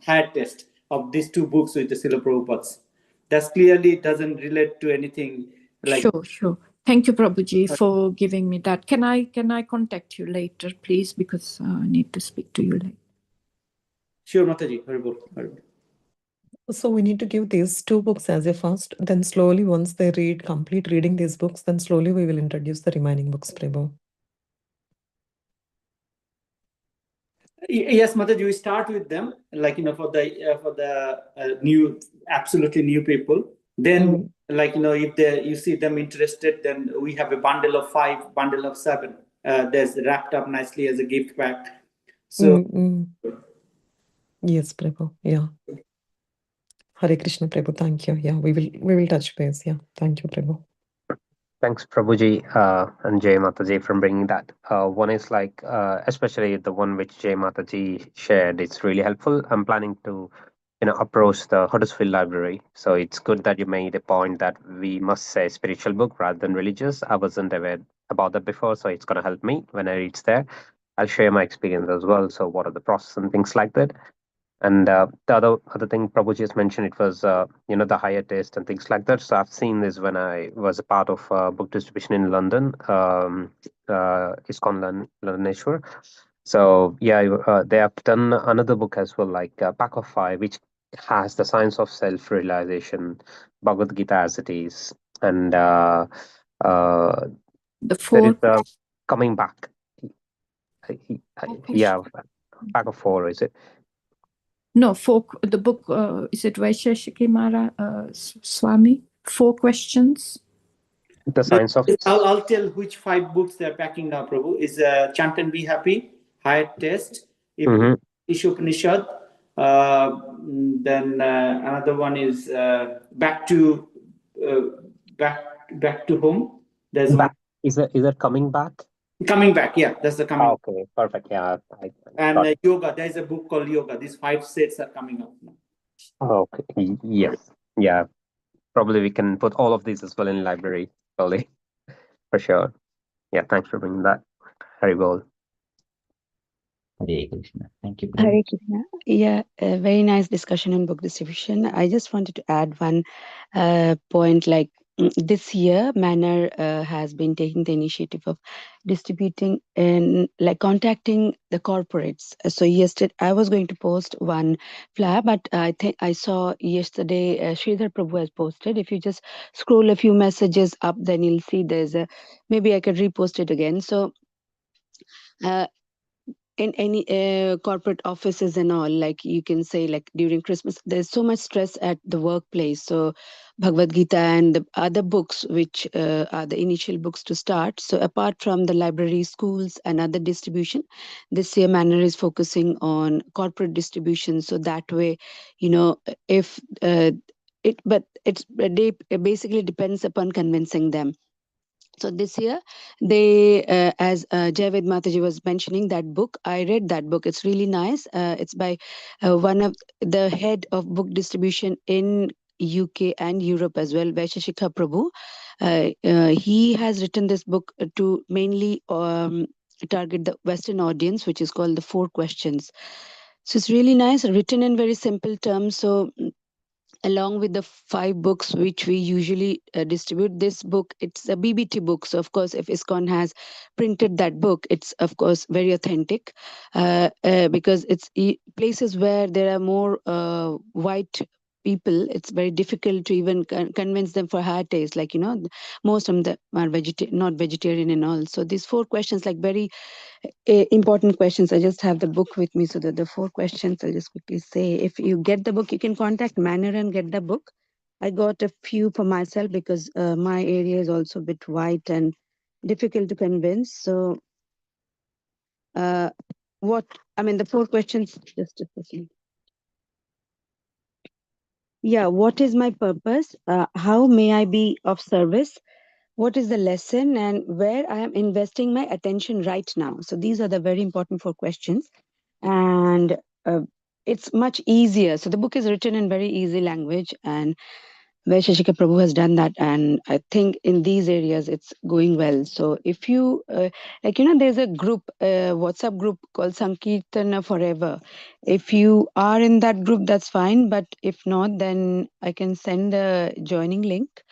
higher test of these two books with the Srila Prabhupada's. That clearly doesn't relate to anything like. Sure. Thank you, Prabhuji, for giving me that. Can I contact you later, please, because I need to speak to you later. Sure, Mataji. Haribol. So we need to give these two books as a first, then slowly once they complete reading these books, then slowly we will introduce the remaining books, Prabhu. Yes, Mataji, we start with them, for the new, absolutely new people. Then, if you see them interested, then we have a bundle of 5, bundle of 7. There's wrapped up nicely as a gift pack. So, yes, Prabhu. Yeah. Hare Krishna, Prabhu. Thank you. Yeah, we will touch base. Yeah, thank you, Prabhu. Thanks, Prabhuji and Jay Mataji, for bringing that. One is especially the one which Jay Mataji shared. It's really helpful. I'm planning to, approach the Huddersfield Library. So it's good that you made a point that we must say spiritual book rather than religious. I wasn't aware about that before, so it's going to help me when I reach there. I'll share my experience as well. So what are the process and things like that. And the other thing Prabhu just mentioned, it was the higher taste and things like that. So I've seen this when I was a part of book distribution in London, ISKCON Landaneshwar. So yeah, they have done another book as well, like Pack of Five, which has the science of self-realization, Bhagavad Gita as it is, and The there four. is coming back. Yeah, Pack of Four, is it? No, the book, is it Vaisheshiki Mara Swami? 4 questions? The science of... I'll tell which 5 books they're packing now, Prabhu. Is Chant and Be Happy, Higher Test, Ishopanishad. Then another one is Back to Home. There's one. Is it coming back? Coming back, yeah, that's the coming. Okay, perfect. Yeah. And yoga, there's a book called Yoga. These 5 sets are coming up now. Okay. Yes. Yeah. Probably we can put all of these as well in library, probably. For sure. Yeah. Thanks for bringing that. Haribol. Hare Krishna. Thank you. Hare Krishna. Yeah, a very nice discussion on book distribution. I just wanted to add one point. This year, Manor has been taking the initiative of distributing and contacting the corporates. So yesterday, I was going to post one flyer, but I think I saw yesterday Sridhar Prabhu has posted. If you just scroll a few messages up, then you'll see there's maybe I could repost it again. So in any corporate offices and all, you can say during Christmas, there's so much stress at the workplace. So Bhagavad Gita and the other books, which are the initial books to start. So apart from the library, schools and other distribution, this year Manor is focusing on corporate distribution. So that way, if it basically depends upon convincing them. So this year, they, as Javed Mataji was mentioning, that book, I read that book. It's really nice. It's by one of the head of book distribution in UK and Europe as well, Vaisheshika Prabhu. He has written this book to mainly target the Western audience, which is called The 4 Questions. So it's really nice, written in very simple terms. So along with the 5 books which we usually distribute, this book, it's a BBT book. So of course, if ISKCON has printed that book, it's of course very authentic because it's places where there are more white people. It's very difficult to even convince them for higher taste. Most of them are not vegetarian and all. So these 4 questions, very important questions. I just have the book with me, so that the 4 questions I'll just quickly say. If you get the book, you can contact Manor and get the book. I got a few for myself because my area is also a bit white and difficult to convince. So the 4 questions, just a second. Yeah, what is my purpose? How may I be of service? what is the lesson and where I am investing my attention right now? So these are the very important 4 questions. And it's much easier. So the book is written in very easy language, and where Shashika Prabhu has done that, and I think in these areas it's going well. So if you there's a group, WhatsApp group called Sankirtana Forever. If you are in that group, that's fine, but if not, then I can send the joining link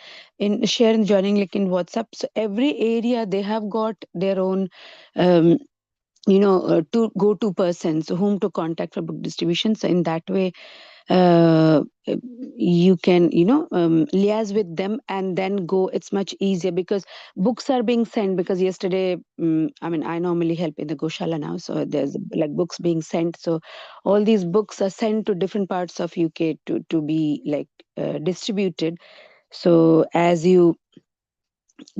share the joining link in WhatsApp. So every area they have got their own to go-to persons whom to contact for book distribution. So in that way, you can liaise with them and then go. It's much easier because books are being sent. Because yesterday, I normally help in the Goshala now, so there's like books being sent. So all these books are sent to different parts of UK to be like distributed. So as you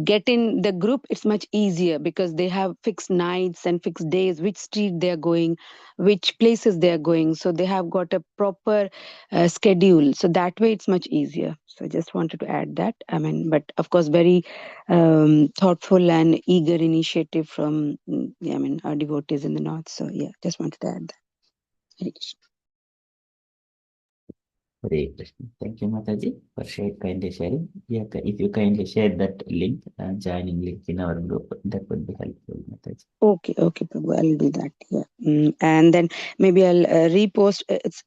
get in the group, it's much easier because they have fixed nights and fixed days, which street they're going, which places they're going. So they have got a proper schedule. So that way it's much easier. So I just wanted to add that. But of course, very thoughtful and eager initiative from our devotees in the north. So yeah, just wanted to add that. Hare Krishna. Hare Krishna. Thank you, Mataji, for kindly sharing. Yeah, if you kindly share that link, joining link in our group, that would be helpful, Mataji. Okay, Prabhu, I'll do that. Yeah, and then maybe I'll repost.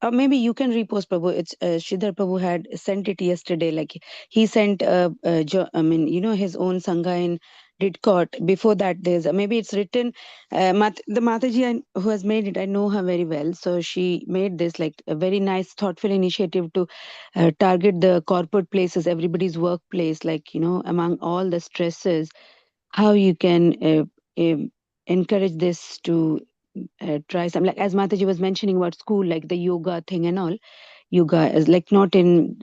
Maybe you can repost, Prabhu. It's Sridhar Prabhu had sent it yesterday. Like he sent, his own sangha in Didcot. Before that, there's maybe it's written. The Mataji who has made it, I know her very well. So she made this like a very nice, thoughtful initiative to target the corporate places, everybody's workplace. Like among all the stresses, how you can encourage this to try some, like as Mataji was mentioning about school, like the yoga thing and all. Yoga is like not in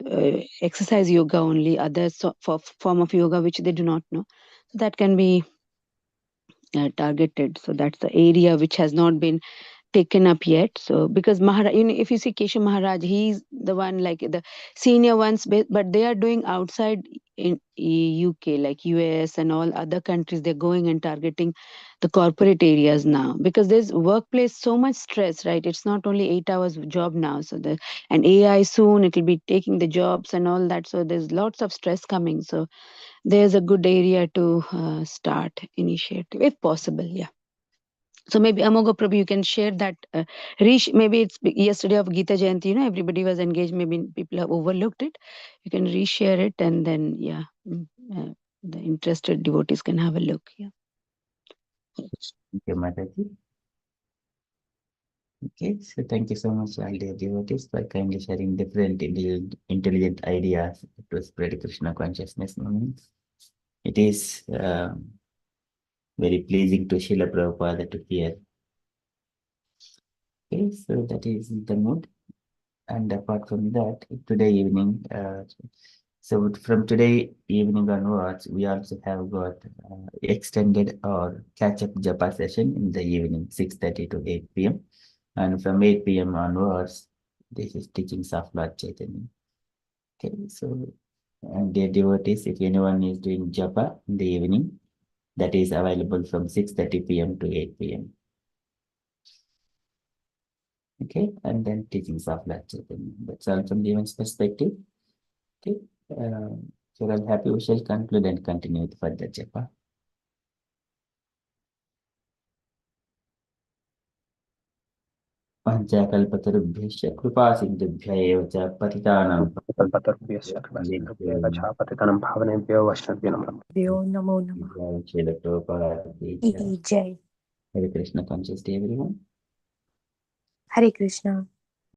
exercise yoga only, other form of yoga which they do not know. So that can be targeted. So that's the area which has not been taken up yet. So because Maharaj, if you see Keshav Maharaj, he's the one like the senior ones, but they are doing outside in UK, like US and all other countries. They're going and targeting the corporate areas now because there's workplace so much stress, right? It's not only 8 hours job now. So and AI soon it will be taking the jobs and all that. So there's lots of stress coming. So there's a good area to start initiative if possible. Yeah. So maybe Amoga Prabhu, you can share that. Maybe it's yesterday of Gita Jayanti, everybody was engaged. Maybe people have overlooked it. You can reshare it, and then the interested devotees can have a look. Yeah. Thank you, Mataji. Okay, so thank you so much, all the devotees, for kindly sharing different intelligent ideas to spread Krishna consciousness movements. It is very pleasing to Srila Prabhupada to hear. Okay, so that is the mood. And apart from that, today evening, so from today evening onwards, we also have got extended or catch-up japa session in the evening, 6:30 to 8 p.m. And from 8 p.m. onwards, this is teachings of Lord Chaitanya. Okay, so and dear devotees, if anyone is doing japa in the evening, that is available from 6:30 p.m. to 8 p.m. Okay, and then teachings of Lord Chaitanya. That's all from the event's perspective. Okay, if you're all happy, we shall conclude and continue with further japa. पंचाकल्पतरुभ्यश्च कृपा सिन्धुभ्य एव च पतितानां कल्पतरुभ्यश्च कृपासिन्धुभ्येव च पतितानां पावनेभ्यो वैष्णवेभ्यो नमः। Namo Namah. जय श्रील प्रभुपाद की जय। Jai. Hare Krishna conscious day, everyone. Hare Krishna.